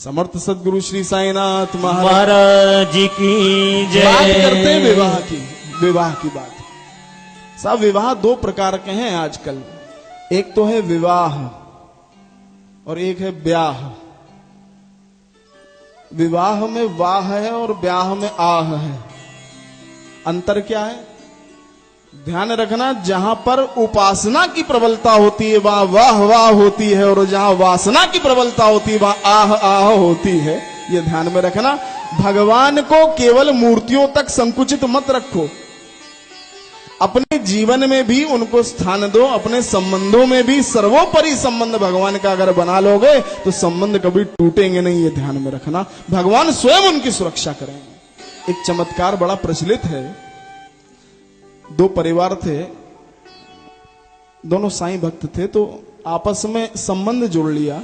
समर्थ सदगुरु श्री साईनाथ महाराज की जय। बात करते हैं विवाह की बात। साहब विवाह दो प्रकार के हैं आजकल, एक तो है विवाह और एक है ब्याह। विवाह में वाह है और ब्याह में आह है। अंतर क्या है? ध्यान रखना, जहां पर उपासना की प्रबलता होती है वहां वाह वाह होती है, और जहां वासना की प्रबलता होती है वहां आह आह होती है। यह ध्यान में रखना। भगवान को केवल मूर्तियों तक संकुचित मत रखो, अपने जीवन में भी उनको स्थान दो, अपने संबंधों में भी सर्वोपरि संबंध भगवान का अगर बना लोगे तो संबंध कभी टूटेंगे नहीं। ये ध्यान में रखना। भगवान स्वयं उनकी सुरक्षा करेंगे। एक चमत्कार बड़ा प्रचलित है। दो परिवार थे, दोनों साईं भक्त थे, तो आपस में संबंध जोड़ लिया।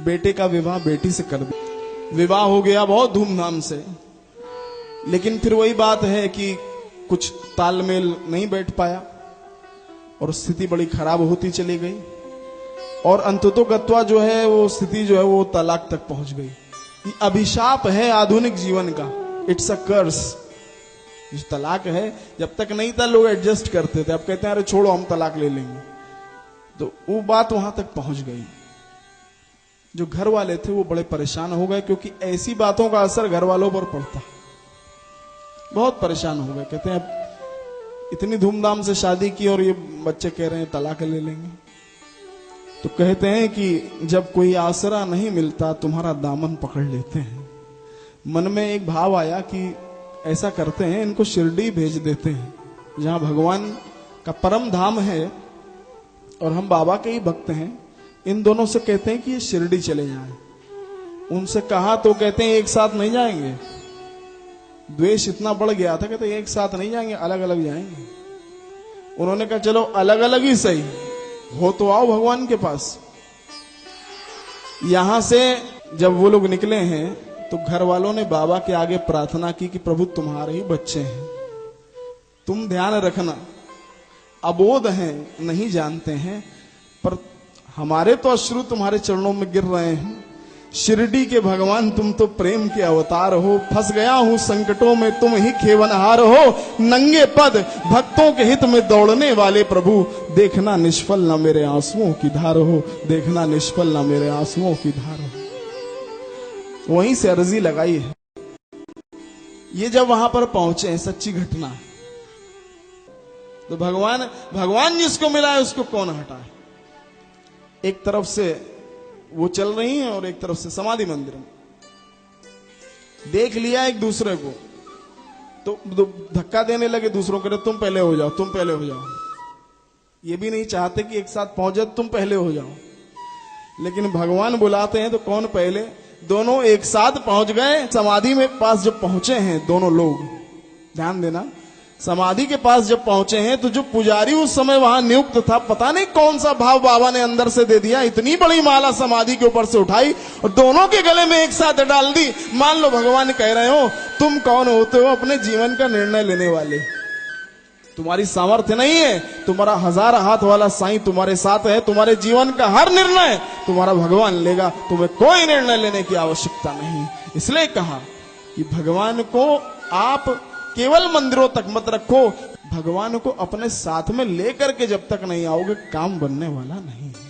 बेटे का विवाह बेटी से कर दिया। विवाह हो गया बहुत धूमधाम से, लेकिन फिर वही बात है कि कुछ तालमेल नहीं बैठ पाया और स्थिति बड़ी खराब होती चली गई, और अंततोगत्वा जो है वो स्थिति जो है वो तलाक तक पहुंच गई। ये अभिशाप है आधुनिक जीवन का। इट्स अ कर्स। जो तलाक है, जब तक नहीं था लोग एडजस्ट करते थे, अब कहते हैं अरे छोड़ो हम तलाक ले लेंगे, तो वो बात वहां तक पहुंच गई। जो घर वाले थे वो बड़े परेशान हो गए, क्योंकि ऐसी बातों का असर घर वालों पर पड़ता। बहुत परेशान हो गए। कहते हैं अब इतनी धूमधाम से शादी की और ये बच्चे कह रहे हैं तलाक ले लेंगे। तो कहते हैं कि जब कोई आसरा नहीं मिलता तुम्हारा दामन पकड़ लेते हैं। मन में एक भाव आया कि ऐसा करते हैं, इनको शिरडी भेज देते हैं, जहां भगवान का परम धाम है और हम बाबा के ही भक्त हैं। इन दोनों से कहते हैं कि ये शिरडी चले जाएं। उनसे कहा तो कहते हैं एक साथ नहीं जाएंगे। द्वेष इतना बढ़ गया था, कहते एक साथ नहीं जाएंगे, अलग अलग जाएंगे। उन्होंने कहा चलो अलग अलग ही सही हो, तो आओ भगवान के पास। यहां से जब वो लोग निकले हैं तो घर वालों ने बाबा के आगे प्रार्थना की कि प्रभु तुम्हारे ही बच्चे हैं, तुम ध्यान रखना, अबोध हैं, नहीं जानते हैं, पर हमारे तो अश्रु तुम्हारे चरणों में गिर रहे हैं। शिरडी के भगवान तुम तो प्रेम के अवतार हो, फंस गया हूं संकटों में तुम ही खेवनहार हो। नंगे पद भक्तों के हित में दौड़ने वाले प्रभु, देखना निष्फल न मेरे आंसुओं की धार हो, देखना निष्फल न मेरे आंसुओं की धार हो। वहीं से अर्जी लगाई है। ये जब वहां पर पहुंचे हैं, सच्ची घटना, तो भगवान जिसको मिला है उसको कौन हटाए। एक तरफ से वो चल रही हैं और एक तरफ से समाधि मंदिर में देख लिया एक दूसरे को, तो धक्का देने लगे दूसरों को, तुम पहले हो जाओ, तुम पहले हो जाओ। ये भी नहीं चाहते कि एक साथ पहुंच जाए, तुम पहले हो जाओ। लेकिन भगवान बुलाते हैं तो कौन पहले। दोनों एक साथ पहुंच गए। समाधि में पास जब पहुंचे हैं दोनों लोग, ध्यान देना, समाधि के पास जब पहुंचे हैं तो जो पुजारी उस समय वहां नियुक्त था, पता नहीं कौन सा भाव बाबा ने अंदर से दे दिया, इतनी बड़ी माला समाधि के ऊपर से उठाई और दोनों के गले में एक साथ डाल दी। मान लो भगवान कह रहे हो तुम कौन होते हो अपने जीवन का निर्णय लेने वाले, तुम्हारी सामर्थ्य नहीं है, तुम्हारा 1000 हाथ वाला साईं तुम्हारे साथ है, तुम्हारे जीवन का हर निर्णय तुम्हारा भगवान लेगा, तुम्हें कोई निर्णय लेने की आवश्यकता नहीं। इसलिए कहा कि भगवान को आप केवल मंदिरों तक मत रखो, भगवान को अपने साथ में लेकर के जब तक नहीं आओगे काम बनने वाला नहीं है।